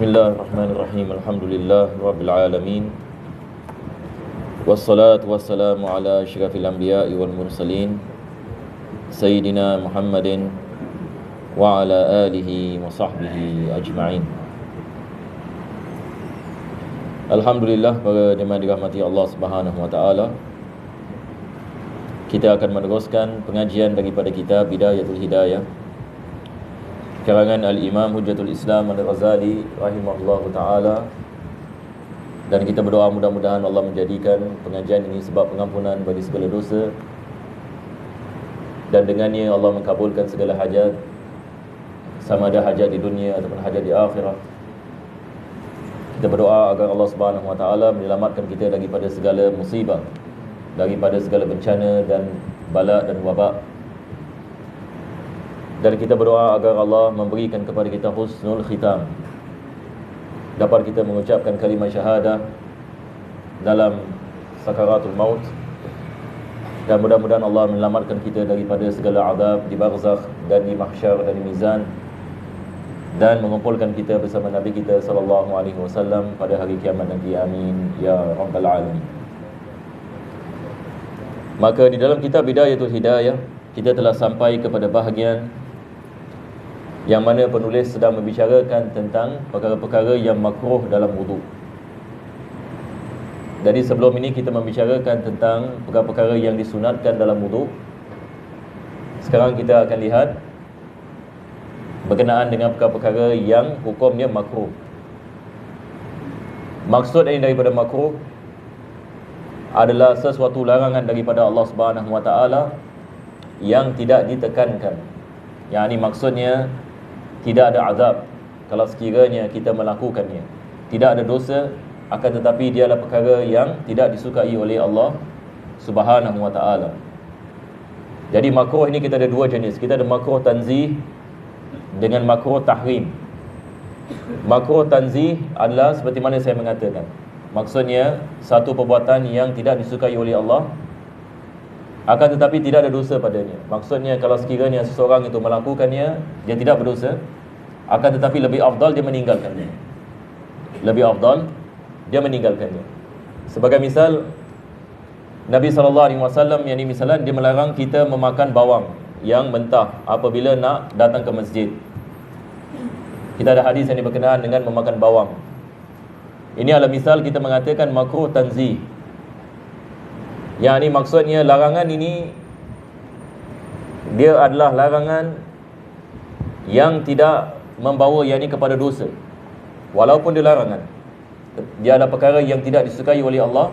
Bismillahirrahmanirrahim. Alhamdulillah Rabbil Alamin. Wassalatu wassalamu ala asyrafil anbiya'i wal mursalin Sayyidina Muhammadin wa ala alihi wa sahbihi ajma'in. Alhamdulillah, para jemaah dirahmati Allah Subhanahu wa taala. Kita akan meneruskan pengajian daripada kitab Bidayatul Hidayah karangan Al-Imam Hujjatul Islam Al-Ghazali rahimahullahu ta'ala. Dan kita berdoa mudah-mudahan Allah menjadikan pengajian ini sebab pengampunan bagi segala dosa, dan dengannya Allah mengabulkan segala hajat, sama ada hajat di dunia ataupun hajat di akhirat. Kita berdoa agar Allah Subhanahu wa ta'ala menyelamatkan kita daripada segala musibah, daripada segala bencana dan bala dan wabak. Dan kita berdoa agar Allah memberikan kepada kita husnul khitam, dapat kita mengucapkan kalimah syahadah dalam sakaratul maut, dan mudah-mudahan Allah menyelamatkan kita daripada segala azab di barzakh dan di mahsyar dan di mizan, dan mengumpulkan kita bersama Nabi kita sallallahu alaihi wasallam pada hari kiamat nanti. Amin ya rabbal alamin. Maka di dalam kitab Bidayatul Hidayah kita telah sampai kepada bahagian yang mana penulis sedang membicarakan tentang perkara-perkara yang makruh dalam wudu. Jadi sebelum ini kita membicarakan tentang perkara-perkara yang disunatkan dalam wudu. Sekarang kita akan lihat berkenaan dengan perkara-perkara yang hukumnya makruh. Maksud ini daripada makruh adalah sesuatu larangan daripada Allah Subhanahu wa taala yang tidak ditekankan. Yang ini maksudnya tidak ada azab kalau sekiranya kita melakukannya. Tidak ada dosa, akan tetapi dia adalah perkara yang tidak disukai oleh Allah Subhanahu wa taala. Jadi makruh ini kita ada dua jenis. Kita ada makruh tanzih dengan makruh tahrim. Makruh tanzih adalah seperti mana saya mengatakan, maksudnya satu perbuatan yang tidak disukai oleh Allah, akan tetapi tidak ada dosa padanya. Maksudnya kalau sekiranya seseorang itu melakukannya, dia tidak berdosa, akan tetapi lebih afdal dia meninggalkannya. Lebih afdal dia meninggalkannya. Sebagai misal, Nabi SAW yang ini misalan, dia melarang kita memakan bawang yang mentah apabila nak datang ke masjid. Kita ada hadis yang berkenaan dengan memakan bawang. Ini adalah misal kita mengatakan makruh tanzih. Yang ini maksudnya larangan ini dia adalah larangan yang tidak membawa yang ini kepada dosa. Walaupun dia larangan, dia adalah perkara yang tidak disukai oleh Allah,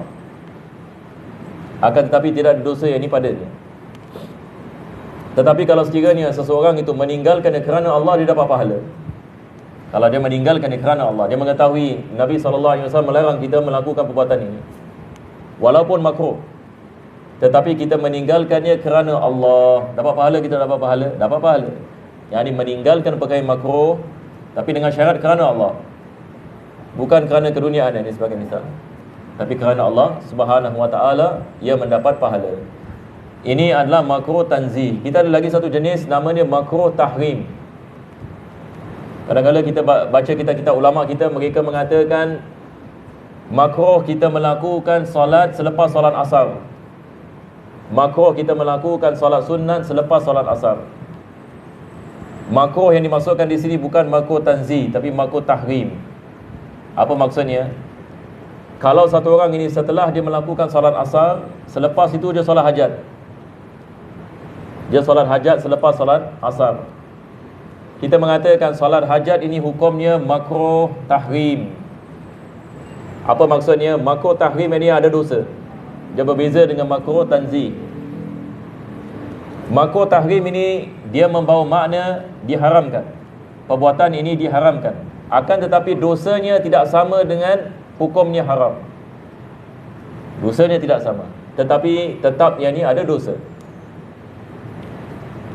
akan tetapi tidak ada dosa yang ini padanya. Tetapi kalau sekiranya seseorang itu meninggalkannya kerana Allah, dia dapat pahala. Kalau dia meninggalkannya kerana Allah, dia mengetahui Nabi SAW melarang kita melakukan perbuatan ini, walaupun makruh, tetapi kita meninggalkannya kerana Allah, dapat pahala. Kita dapat pahala? Dapat pahala. Yang ini meninggalkan perkara makruh, tapi dengan syarat kerana Allah, bukan kerana keduniaan ini sebagai misal, tapi kerana Allah Subhanahu wa ta'ala, ia mendapat pahala. Ini adalah makruh tanzih. Kita ada lagi satu jenis, namanya makruh tahrim. Kadang-kadang kita baca kitab-kitab ulama kita, mereka mengatakan makruh kita melakukan solat selepas solat asar, makruh kita melakukan solat sunat selepas solat asar. Makruh yang dimaksudkan di sini bukan makruh tanzih, tapi makruh tahrim. Apa maksudnya? Kalau satu orang ini setelah dia melakukan solat asar, selepas itu dia solat hajat. Dia solat hajat selepas solat asar. Kita mengatakan solat hajat ini hukumnya makruh tahrim. Apa maksudnya? Makruh tahrim ini ada dosa. Dia berbeza dengan makruh tanzih. Makruh tahrim ini dia membawa makna diharamkan. Perbuatan ini diharamkan. Akan tetapi dosanya tidak sama dengan hukumnya haram. Dosanya tidak sama, tetapi tetap yang ini ada dosa.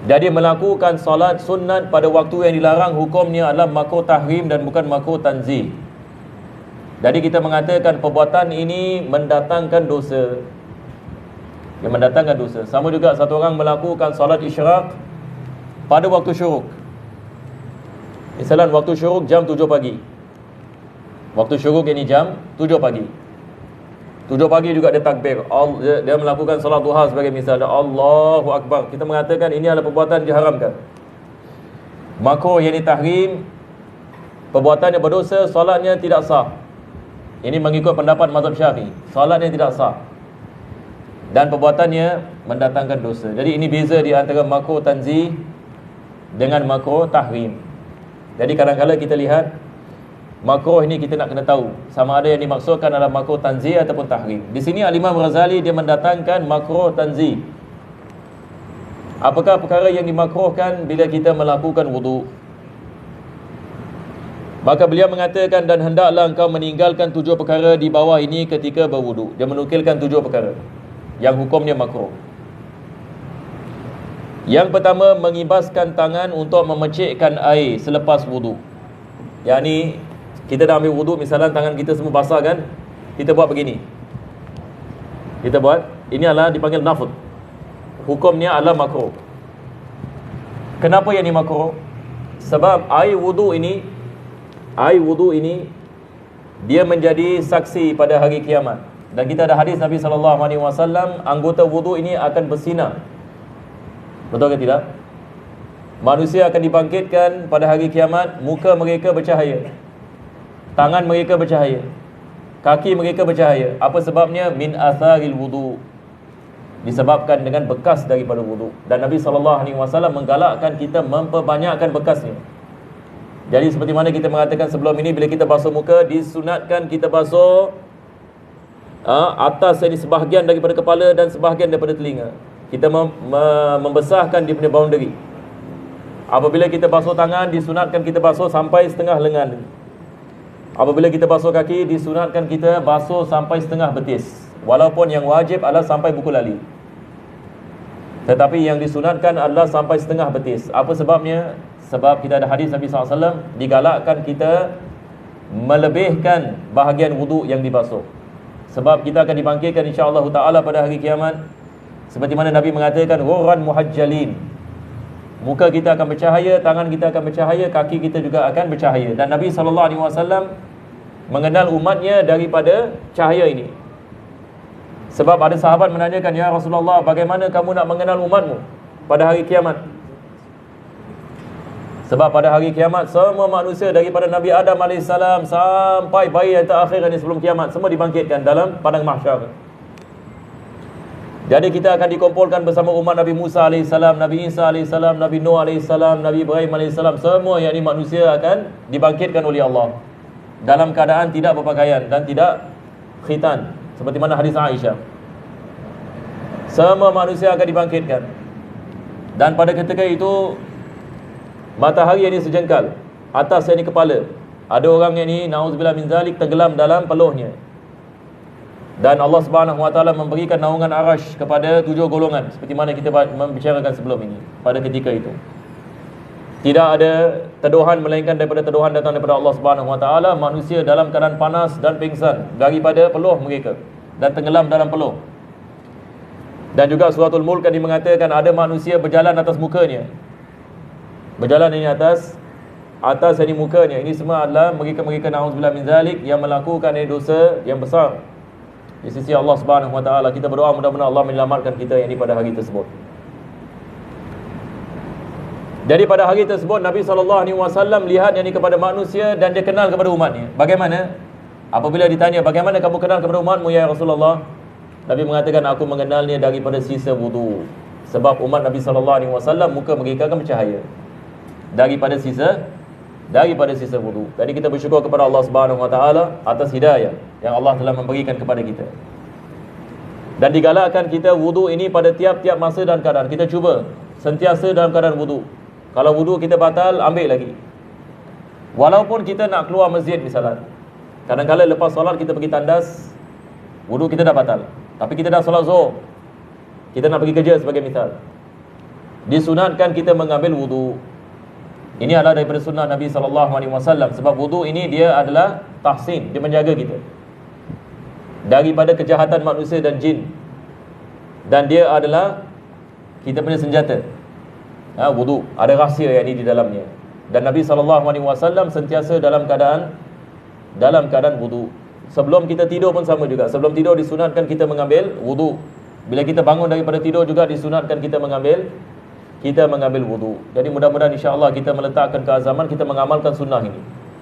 Jadi melakukan solat sunat pada waktu yang dilarang, hukumnya adalah makruh tahrim dan bukan makruh tanzih. Jadi kita mengatakan perbuatan ini mendatangkan dosa. Yang mendatangkan dosa. Sama juga satu orang melakukan solat isyraq pada waktu syuruk. Misalnya waktu syuruk jam 7 pagi. Waktu syuruk ini jam 7 pagi. 7 pagi juga dia takbir. Dia melakukan solat duha sebagai misalnya Allahu Akbar. Kita mengatakan ini adalah perbuatan diharamkan. Makruh yang tahrim, perbuatannya berdosa, solatnya tidak sah. Ini mengikut pendapat mazhab Syafi'i. Solatnya tidak sah dan perbuatannya mendatangkan dosa. Jadi ini beza di antara makruh tanzih dengan makruh tahrim. Jadi kadang-kadang kita lihat makruh ini kita nak kena tahu sama ada yang dimaksudkan adalah makruh tanzih ataupun tahrim. Di sini Al-Imam Ghazali dia mendatangkan makruh tanzih. Apakah perkara yang dimakruhkan bila kita melakukan wudu? Maka beliau mengatakan, dan hendaklah engkau meninggalkan 7 perkara di bawah ini ketika berwudu. Dia menukilkan 7 perkara yang hukumnya makruh. Yang pertama, mengibaskan tangan untuk memecikkan air selepas wudu. Yang ni kita dah ambil wudu, misalnya tangan kita semua basah kan, kita buat begini. Kita buat, ini adalah dipanggil nafud. Hukumnya adalah makruh. Kenapa yang ini makruh? Sebab air wudu ini dia menjadi saksi pada hari kiamat. Dan kita ada hadis Nabi SAW, anggota wudu ini akan bersinar. Betul ke tidak? Manusia akan dibangkitkan pada hari kiamat, muka mereka bercahaya, tangan mereka bercahaya, kaki mereka bercahaya. Apa sebabnya? Min atharil wudu, disebabkan dengan bekas daripada wudu. Dan Nabi SAW menggalakkan kita memperbanyakkan bekasnya. Jadi seperti mana kita mengatakan sebelum ini, bila kita basuh muka, disunatkan kita basuh atas ini sebahagian daripada kepala dan sebahagian daripada telinga. Kita membesarkan dia punya boundary. Apabila kita basuh tangan, disunatkan kita basuh sampai setengah lengan. Apabila kita basuh kaki, disunatkan kita basuh sampai setengah betis. Walaupun yang wajib adalah sampai buku lali, tetapi yang disunatkan adalah sampai setengah betis. Apa sebabnya? Sebab kita ada hadis Nabi SAW, digalakkan kita melebihkan bahagian wudu yang dibasuh. Sebab kita akan dibangkitkan insya-Allah Ta'ala pada hari kiamat, seperti mana Nabi mengatakan, ghurran muhajjalin. Muka kita akan bercahaya, tangan kita akan bercahaya, kaki kita juga akan bercahaya. Dan Nabi SAW mengenal umatnya daripada cahaya ini. Sebab ada sahabat menanyakan, ya Rasulullah, bagaimana kamu nak mengenal umatmu pada hari kiamat? Sebab pada hari kiamat, semua manusia daripada Nabi Adam AS sampai bayi yang terakhir ini sebelum kiamat, semua dibangkitkan dalam padang mahsyar. Jadi kita akan dikumpulkan bersama umat Nabi Musa AS, Nabi Isa AS, Nabi Nuh AS, Nabi Ibrahim AS. Semua yang ini manusia akan dibangkitkan oleh Allah dalam keadaan tidak berpakaian dan tidak khitan, seperti mana hadis Aisyah. Semua manusia akan dibangkitkan. Dan pada ketika itu, matahari yang ini sejengkal, atas yang ini kepala. Ada orang yang ini, na'udzubillah min zalik, tenggelam dalam peluhnya. Dan Allah SWT memberikan naungan arash kepada 7 golongan, seperti mana kita membicarakan sebelum ini. Pada ketika itu tidak ada teduhan melainkan daripada teduhan datang daripada Allah SWT. Manusia dalam keadaan panas dan pingsan daripada peluh mereka dan tenggelam dalam peluh. Dan juga suratul Mulk yang mengatakan ada manusia berjalan atas mukanya. Berjalan ini atas ini mukanya. Ini semua adalah mereka-mereka na'udzubillah min zalik yang melakukan dosa yang besar di sisi Allah Subhanahu Wa Taala. Kita berdoa mudah-mudahan Allah menyelamatkan kita yang ini pada hari tersebut. Jadi pada hari tersebut Nabi SAW lihat yang ini kepada manusia dan dia kenal kepada umatnya. Bagaimana? Apabila ditanya, bagaimana kamu kenal kepada umatmu ya Rasulullah? Nabi mengatakan, aku mengenalnya daripada sisa wudu. Sebab umat Nabi SAW muka mereka akan bercahaya daripada sisa wudu. Jadi kita bersyukur kepada Allah Subhanahu Wa Taala atas hidayah yang Allah telah memberikan kepada kita. Dan digalakkan kita wudu ini pada tiap-tiap masa dan keadaan. Kita cuba sentiasa dalam keadaan wudu. Kalau wudu kita batal, ambil lagi. Walaupun kita nak keluar masjid misalnya, kadang-kadang lepas solat kita pergi tandas, wudu kita dah batal. Tapi kita dah solat zuhur, kita nak pergi kerja sebagai misal, disunatkan kita mengambil wudu. Ini adalah daripada sunnah Nabi SAW. Sebab wudu ini dia adalah tahsin, dia menjaga kita daripada kejahatan manusia dan jin. Dan dia adalah kita punya senjata. Wudu ada rahsia yang ini di dalamnya. Dan Nabi SAW sentiasa dalam keadaan dalam keadaan wudu. Sebelum kita tidur pun sama juga. Sebelum tidur disunatkan kita mengambil wudu. Bila kita bangun daripada tidur juga disunatkan kita mengambil wudu. Jadi mudah-mudahan insya-Allah kita meletakkan keazaman, kita mengamalkan sunnah ini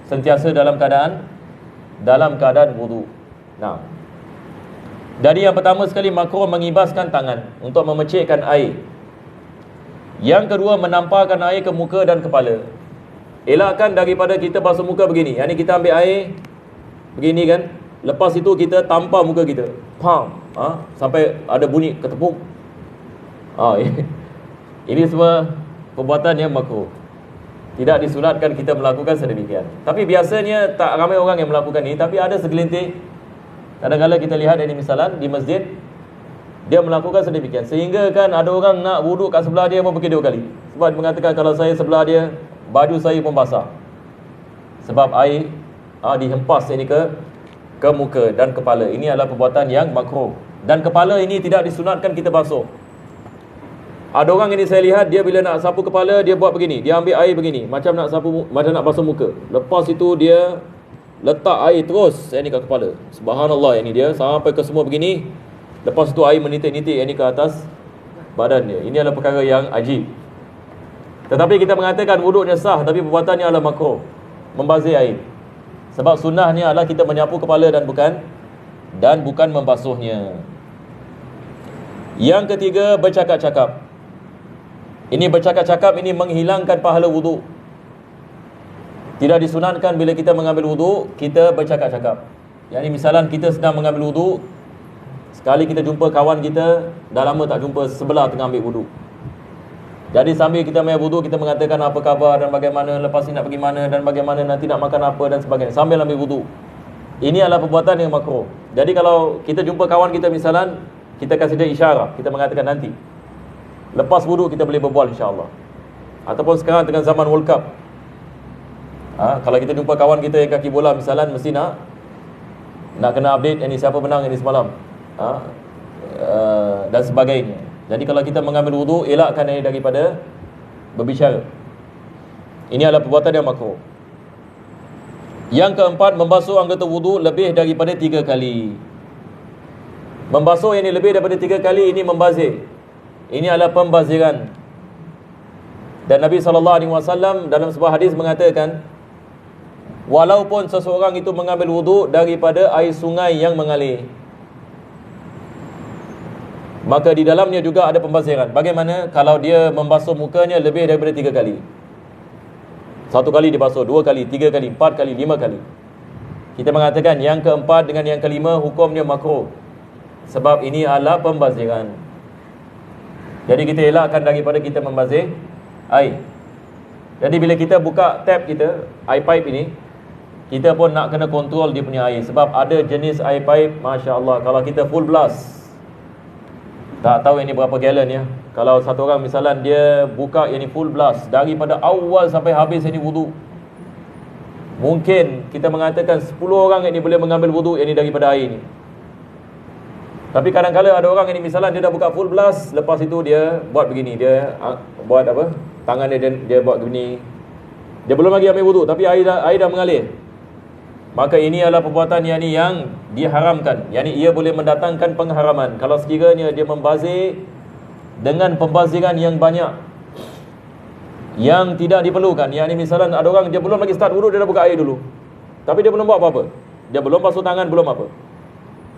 sentiasa dalam keadaan wudu. Nah, dari yang pertama sekali makruh mengibaskan tangan untuk memecikkan air. Yang kedua, menampakkan air ke muka dan kepala. Elakkan daripada kita basuh muka begini. Yang ni kita ambil air begini kan, lepas itu kita tampar muka kita, sampai ada bunyi ketepuk. Ini semua perbuatan yang makruh. Tidak disunatkan kita melakukan sedemikian. Tapi biasanya tak ramai orang yang melakukan ini, tapi ada segelintir. Kadang-kadang kita lihat ini misalan di masjid, dia melakukan sedemikian. Sehingga kan ada orang nak wuduk kat sebelah dia pun pergi 2 kali. Sebab dia mengatakan kalau saya sebelah dia, baju saya pun basah. Sebab air dihempas ini ke muka dan kepala. Ini adalah perbuatan yang makruh. Dan kepala ini tidak disunatkan kita basuh. Ada orang ini saya lihat, dia bila nak sapu kepala, dia buat begini. Dia ambil air begini, macam nak basuh muka. Lepas itu dia letak air terus ini kat kepala. Subhanallah, ini dia sampai ke semua begini. Lepas itu air menitik-nitik ini ke atas badan dia. Ini adalah perkara yang ajib. Tetapi kita mengatakan wuduknya sah, tapi perbuatannya adalah makruh, membazir air. Sebab sunnahnya adalah kita menyapu kepala dan bukan membasuhnya. Yang ketiga, bercakap-cakap. Ini bercakap-cakap ini menghilangkan pahala wuduk. Tidak disunatkan bila kita mengambil wuduk kita bercakap-cakap. Yang ini misalan kita sedang mengambil wuduk, sekali kita jumpa kawan kita, dah lama tak jumpa, sebelah tengah ambil wuduk. Jadi sambil kita ambil wuduk, kita mengatakan apa khabar dan bagaimana, lepas ni nak pergi mana dan bagaimana, nanti nak makan apa dan sebagainya, sambil ambil wuduk. Ini adalah perbuatan yang makruh. Jadi kalau kita jumpa kawan kita misalan, kita kasih dia isyarat, kita mengatakan nanti lepas wuduk kita boleh berbual insya-Allah. Ataupun sekarang tengah zaman World Cup, kalau kita jumpa kawan kita yang kaki bola misalan, mesti nak kena update ini siapa menang ini semalam, dan sebagainya. Jadi kalau kita mengambil wuduk, elakkan daripada berbicara. Ini adalah perbuatan yang makruh. Yang keempat, membasuh anggota wuduk lebih daripada 3 kali. Membasuh yang ini lebih daripada 3 kali, ini membazir. Ini adalah pembaziran. Dan Nabi SAW dalam sebuah hadis mengatakan, walaupun seseorang itu mengambil wuduk daripada air sungai yang mengalir, maka di dalamnya juga ada pembaziran. Bagaimana kalau dia membasuh mukanya lebih daripada 3 kali? 1 kali dibasuh, 2 kali, 3 kali, 4 kali, 5 kali. Kita mengatakan yang keempat dengan yang kelima hukumnya makruh. Sebab ini adalah pembaziran. Jadi kita elakkan daripada kita membazir air. Jadi bila kita buka tap kita, air pipe ini, kita pun nak kena kontrol dia punya air. Sebab ada jenis air pipe, Masya Allah, kalau kita full blast, tak tahu ini berapa galon ya. Kalau satu orang misalan dia buka yang ni full blast, daripada awal sampai habis ini wudu, mungkin kita mengatakan 10 orang ini boleh mengambil wudu yang ni daripada air ni. Tapi kadang-kadang ada orang ini misalan dia dah buka full blast, lepas itu dia buat begini, dia buat apa? Tangan dia buat begini. Dia belum lagi ambil wudu tapi air dah mengalir. Maka ini adalah perbuatan yang diharamkan. Yang ia boleh mendatangkan pengharaman. Kalau sekiranya dia membazir dengan pembaziran yang banyak, yang tidak diperlukan. Yang ini misalan ada orang dia belum lagi start wudu, dia dah buka air dulu, tapi dia belum buat apa-apa, dia belum basuh tangan, belum apa.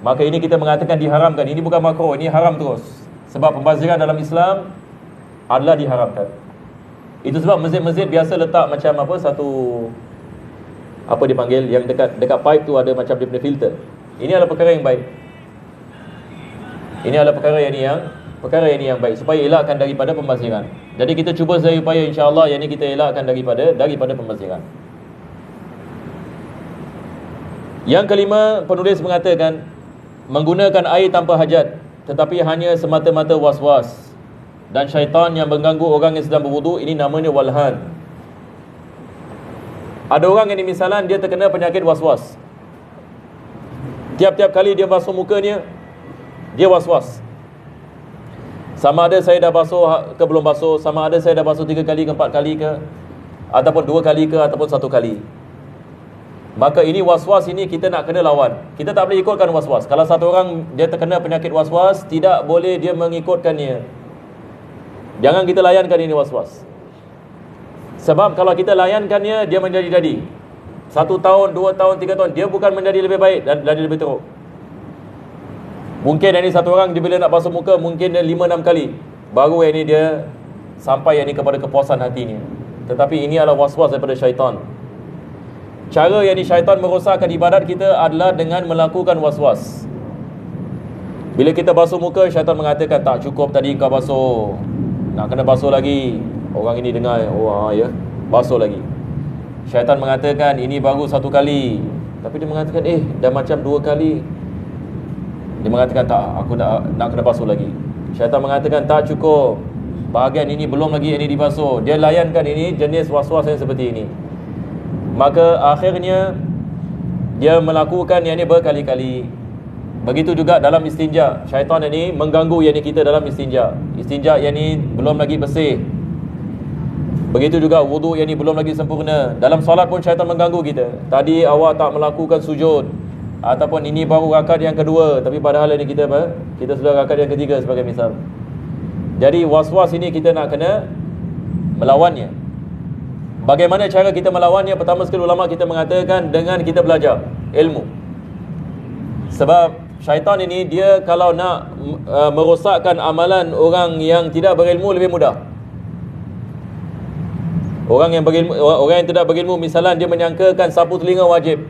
Maka ini kita mengatakan diharamkan. Ini bukan makruh, ini haram terus. Sebab pembaziran dalam Islam adalah diharamkan. Itu sebab masjid-masjid biasa letak macam apa, satu apa dipanggil, yang dekat pipe tu ada macam dia punya filter. Ini adalah perkara yang baik. Ini adalah perkara yang baik, supaya elakkan daripada pembaziran. Jadi kita cuba sedaya upaya insya-Allah yang ini kita elakkan daripada pembaziran. Yang kelima, penulis mengatakan menggunakan air tanpa hajat, tetapi hanya semata-mata was-was dan syaitan yang mengganggu orang yang sedang berwudu, ini namanya walhan. Ada orang yang misalan dia terkena penyakit was-was. Tiap-tiap kali dia basuh mukanya, dia was-was. Sama ada saya dah basuh ke belum basuh, sama ada saya dah basuh 3 kali ke 4 kali ke, ataupun 2 kali ke, ataupun 1 kali. Maka ini was-was ini kita nak kena lawan. Kita tak boleh ikutkan was-was. Kalau satu orang dia terkena penyakit was-was, tidak boleh dia mengikutkannya. Jangan kita layankan ini was-was. Sebab kalau kita layankannya, dia menjadi-jadi. 1 tahun, 2 tahun, 3 tahun, dia bukan menjadi lebih baik dan lebih teruk. Mungkin ini satu orang dia bila nak basuh muka, mungkin dia 5-6 kali baru ini dia sampai ini kepada kepuasan hatinya. Tetapi ini adalah was-was daripada syaitan. Cara yang syaitan merosakkan ibadat kita adalah dengan melakukan was-was. Bila kita basuh muka, syaitan mengatakan tak cukup tadi kau basuh, nak kena basuh lagi. Orang ini dengar, ya, basuh lagi. Syaitan mengatakan ini baru 1 kali, tapi dia mengatakan dah macam 2 kali. Dia mengatakan tak, aku nak kena basuh lagi. Syaitan mengatakan tak cukup, bahagian ini belum lagi ini dibasuh. Dia layankan ini jenis was-was yang seperti ini. Maka akhirnya dia melakukan yang ini berkali-kali. Begitu juga dalam istinja. Syaitan ini mengganggu yang ini kita dalam istinja. Istinja yang ini belum lagi bersih. Begitu juga wudu yang ini belum lagi sempurna. Dalam solat pun syaitan mengganggu kita. Tadi awak tak melakukan sujud, ataupun ini baru rakaat yang kedua, tapi padahal ini kita sudah rakaat yang ketiga sebagai misal. Jadi was-was ini kita nak kena melawannya. Bagaimana cara kita melawannya? Pertama sekali ulama kita mengatakan dengan kita belajar ilmu. Sebab syaitan ini dia kalau nak merosakkan amalan orang yang tidak berilmu lebih mudah. Orang yang tidak berilmu, misalnya dia menyangkakan sapu telinga wajib.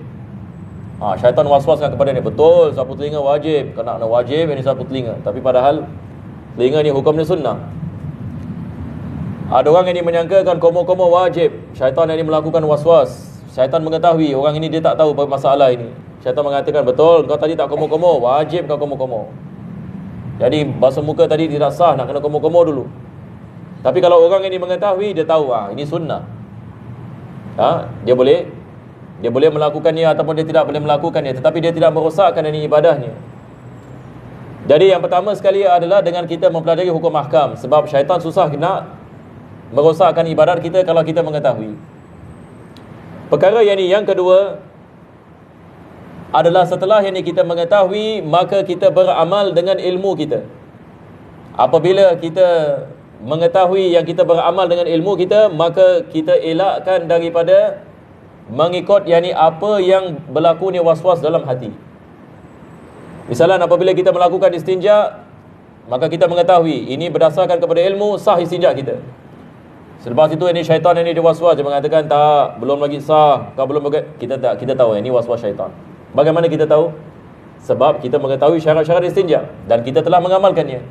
Syaitan was-waskan kepada dia, betul sapu telinga wajib, kena wajib ini sapu telinga. Tapi padahal telinga ni hukumnya sunnah. Ada orang yang menyangkakan komo-komo wajib. Syaitan yang melakukan was-was. Syaitan mengetahui orang ini dia tak tahu masalah ini. Syaitan mengatakan, betul kau tadi tak komo-komo, wajib kau komo-komo. Jadi basuh muka tadi tidak sah, nak kena komo-komo dulu. Tapi kalau orang ini mengetahui, dia tahu ini sunnah. Dia boleh melakukannya ataupun dia tidak boleh melakukannya, tetapi dia tidak merosakkan ini ibadahnya. Jadi yang pertama sekali adalah dengan kita mempelajari hukum ahkam. Sebab syaitan susah nak merosakkan ibadat kita kalau kita mengetahui. Perkara yang kedua adalah setelah ini kita mengetahui, maka kita beramal dengan ilmu kita. Apabila kita mengetahui yang kita beramal dengan ilmu kita, maka kita elakkan daripada mengikut apa yang berlaku ni was-was dalam hati. Misalnya apabila kita melakukan istinja, maka kita mengetahui ini berdasarkan kepada ilmu sah istinja kita. Selepas itu ini syaitan ini dia was-was, dia mengatakan tak, belum lagi sah, kau belum kita tahu ini was-was syaitan. Bagaimana kita tahu? Sebab kita mengetahui syarat-syarat istinja dan kita telah mengamalkannya.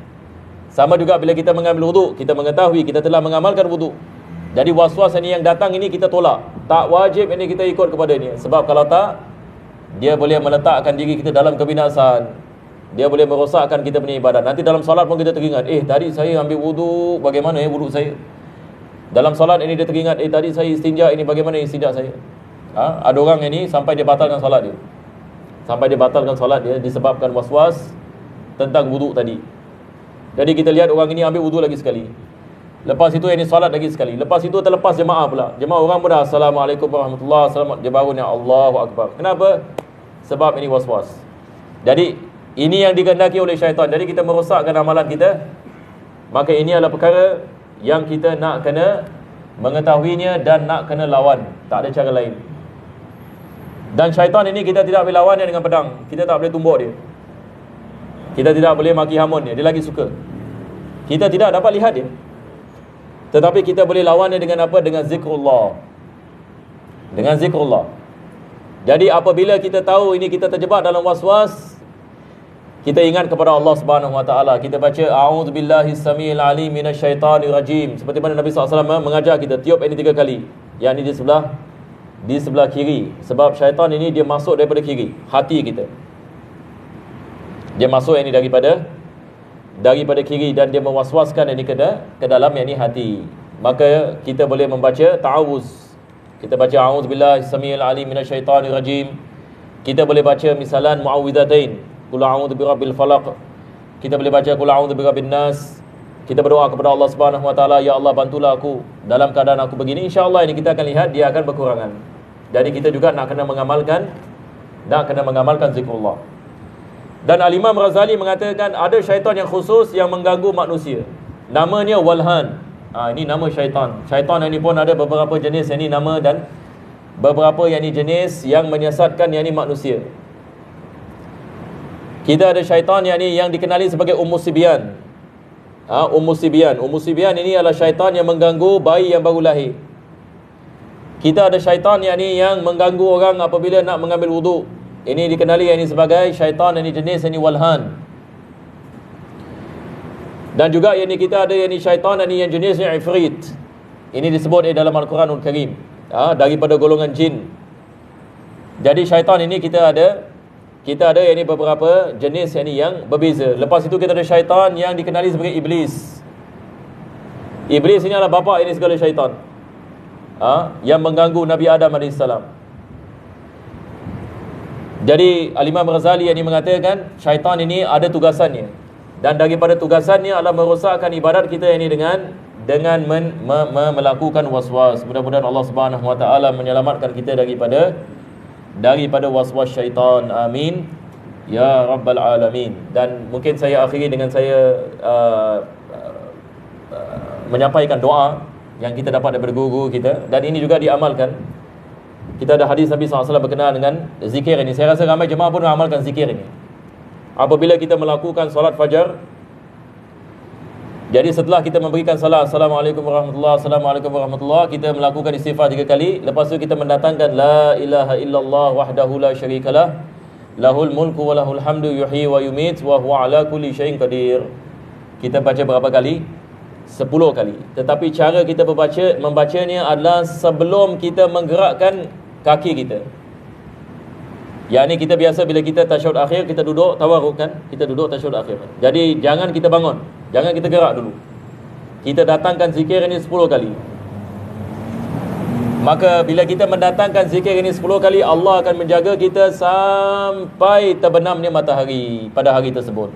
Sama juga bila kita mengambil wudu, kita mengetahui kita telah mengamalkan wudu. Jadi was-was ini yang datang ini kita tolak. Tak wajib ini kita ikut kepada ini. Sebab kalau tak, dia boleh meletakkan diri kita dalam kebinasaan. Dia boleh merosakkan kita punya ibadat. Nanti dalam solat pun kita teringat, tadi saya ambil wudu, bagaimana wudu saya? Dalam solat ini dia teringat, tadi saya istinja, ini bagaimana istinja saya? Ada orang ini sampai dia batalkan solat dia. Sampai dia batalkan solat dia disebabkan was-was tentang wudu tadi. Jadi kita lihat orang ini ambil wudu lagi sekali. Lepas itu ini solat lagi sekali. Lepas itu terlepas jemaah pula. Jemaah orang pun dah Assalamualaikum warahmatullahi wabarakatuh. Dia baru ni Allahu Akbar. Kenapa? Sebab ini was-was. Jadi ini yang digendaki oleh syaitan. Jadi kita merosakkan amalan kita. Maka ini adalah perkara yang kita nak kena mengetahuinya dan nak kena lawan. Tak ada cara lain. Dan syaitan ini kita tidak boleh lawan dia dengan pedang. Kita tak boleh tumbuk dia. Kita tidak boleh maki hamun dia. Dia lagi suka. Kita tidak dapat lihat dia. Tetapi kita boleh lawan dia dengan apa? Dengan zikrullah. Dengan zikrullah. Jadi apabila kita tahu ini kita terjebak dalam was-was, kita ingat kepada Allah Subhanahu Wa Taala. Kita baca a'udzubillahi samiil alim minasyaitonir rajim. Seperti mana Nabi SAW mengajar kita tiup ini 3 kali. Yang ini di sebelah kiri. Sebab syaitan ini dia masuk daripada kiri, hati kita. Dia masuk ini daripada kiri dan dia mewaswaskan ini ke dalam yang ini hati. Maka kita boleh membaca ta'awuz. Kita baca a'udzubillahi samiil alim minasyaitonir rajim. Kita boleh baca misalan muawwidzatain, qul a'udzu birabbil falaq. Kita boleh baca qul a'udzu birabbin nas. Kita berdoa kepada Allah Subhanahu Wa Taala, ya Allah bantulah aku dalam keadaan aku begini. Insya-Allah ini kita akan lihat dia akan berkurangan. Jadi kita juga nak kena mengamalkan zikrullah. Dan Al-Imam Razali mengatakan ada syaitan yang khusus yang mengganggu manusia. Namanya Walhan. Ini nama syaitan. Syaitan ini pun ada beberapa jenis yang ini nama, dan beberapa yang ini jenis yang menyesatkan yang ini manusia. Kita ada syaitan yang dikenali sebagai Ummu Sibyan. Ummu Sibyan ini adalah syaitan yang mengganggu bayi yang baru lahir. Kita ada syaitan yang mengganggu orang apabila nak mengambil wuduk. Ini dikenali sebagai syaitan jenis Walhan. Dan juga kita ada syaitan yang jenisnya Ifrit. Ini disebut dalam Al-Quranul Karim, daripada golongan jin. Jadi syaitan ini kita ada beberapa jenis yang berbeza. Lepas itu kita ada syaitan yang dikenali sebagai Iblis. Iblis ini adalah bapa segala syaitan, yang mengganggu Nabi Adam AS. Jadi Al-Imam Razali mengatakan syaitan ini ada tugasannya, dan daripada tugasannya adalah merosakkan ibadat kita dengan melakukan waswas. Mudah-mudahan Allah Subhanahu Wa Taala menyelamatkan kita daripada waswas syaitan. Amin ya rabbal alamin. Dan mungkin saya akhiri dengan saya menyampaikan doa yang kita dapat daripada guru-guru kita, dan ini juga diamalkan. Kita ada hadis Nabi SAW berkenaan dengan zikir ini. Saya rasa ramai jemaah pun mengamalkan zikir ini. Apabila kita melakukan solat fajar, jadi setelah kita memberikan salam, Assalamualaikum warahmatullahi wabarakatuh, kita melakukan istighfar 3 kali. Lepas tu kita mendatangkan La ilaha illallah wahdahu la syarikalah, lahul mulku wa lahul hamdu yuhyi wa yumit wa huwa ala kulli syai'in qadir. Kita baca berapa kali? 10 kali. Tetapi cara kita membacanya adalah sebelum kita menggerakkan kaki kita. Yang ni kita biasa bila kita tasyahud akhir, kita duduk tawarruk kan? Kita duduk tasyahud akhir. Jadi jangan kita bangun, jangan kita gerak dulu. Kita datangkan zikir ini 10 kali. Maka bila kita mendatangkan zikir ini 10 kali, Allah akan menjaga kita sampai terbenamnya matahari pada hari tersebut.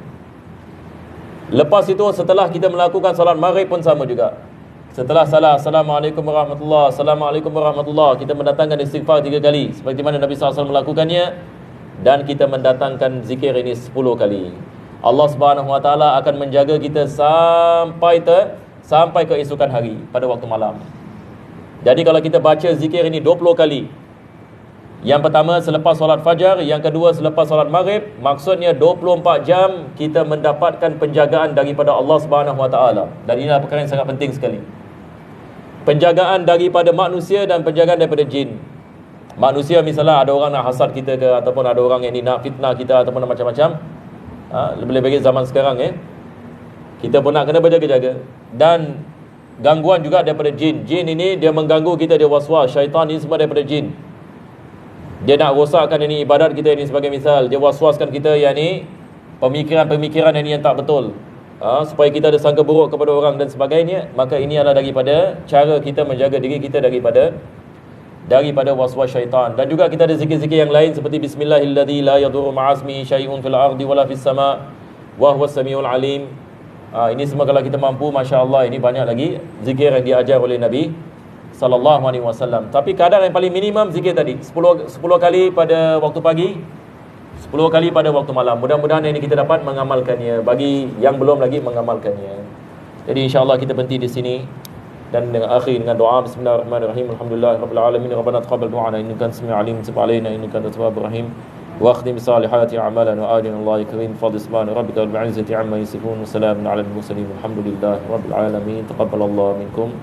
Lepas itu, setelah kita melakukan salat maghrib pun sama juga. Setelah salat, Assalamualaikum warahmatullahi, kita mendatangkan istighfar 3 kali seperti mana Nabi SAW melakukannya, dan kita mendatangkan zikir ini 10 kali. Allah Subhanahu Wa Taala akan menjaga kita sampai keesokan hari pada waktu malam. Jadi kalau kita baca zikir ini 20 kali, yang pertama selepas solat fajar, yang kedua selepas solat maghrib, maksudnya 24 jam kita mendapatkan penjagaan daripada Allah Subhanahu Wa Taala. Dan inilah perkara yang sangat penting sekali. Penjagaan daripada manusia dan penjagaan daripada jin. Manusia misalnya ada orang nak hasad kita ke, ataupun ada orang yang nak fitnah kita, ataupun macam-macam. Lebih-lebih zaman sekarang kita pun nak kena berjaga-jaga. Dan gangguan juga daripada jin. Jin ini dia mengganggu kita, dia waswas. Syaitan ini semua daripada jin. Dia nak rosakkan ibadat kita ini sebagai misal. Dia waswaskan kita pemikiran-pemikiran yang tak betul, supaya kita ada sangka buruk kepada orang dan sebagainya. Maka ini adalah daripada cara kita menjaga diri kita daripada waswas syaitan. Dan juga kita ada zikir-zikir yang lain seperti Bismillahilladzi la yadurru ma'asmihi syai'un fil ardi wala fis sama' wa huwas samiul alim. Ini semua kalau kita mampu, masya-Allah, ini banyak lagi zikir yang diajar oleh Nabi sallallahu alaihi wasallam. Tapi kadar yang paling minimum zikir tadi 10 kali pada waktu pagi, 10 kali pada waktu malam. Mudah-mudahan ini kita dapat mengamalkannya, bagi yang belum lagi mengamalkannya. Jadi insya-Allah kita berhenti di sini dan dengan akhir dengan doa bismillahirrahmanirrahim. Alhamdulillahirabbil alamin. Rabbana taqabbal du'ana innaka antas-sami'ul alim, tub 'alaina innaka antat tawwabur rahim. Wa akhdim bisalihati a'malana wa ajina Allahi karim fadl subhana rabbika rabbil izzati amma yasifun wa salamun 'alal mursalin. Alhamdulillahirabbil alamin. Taqabbalallahu minkum.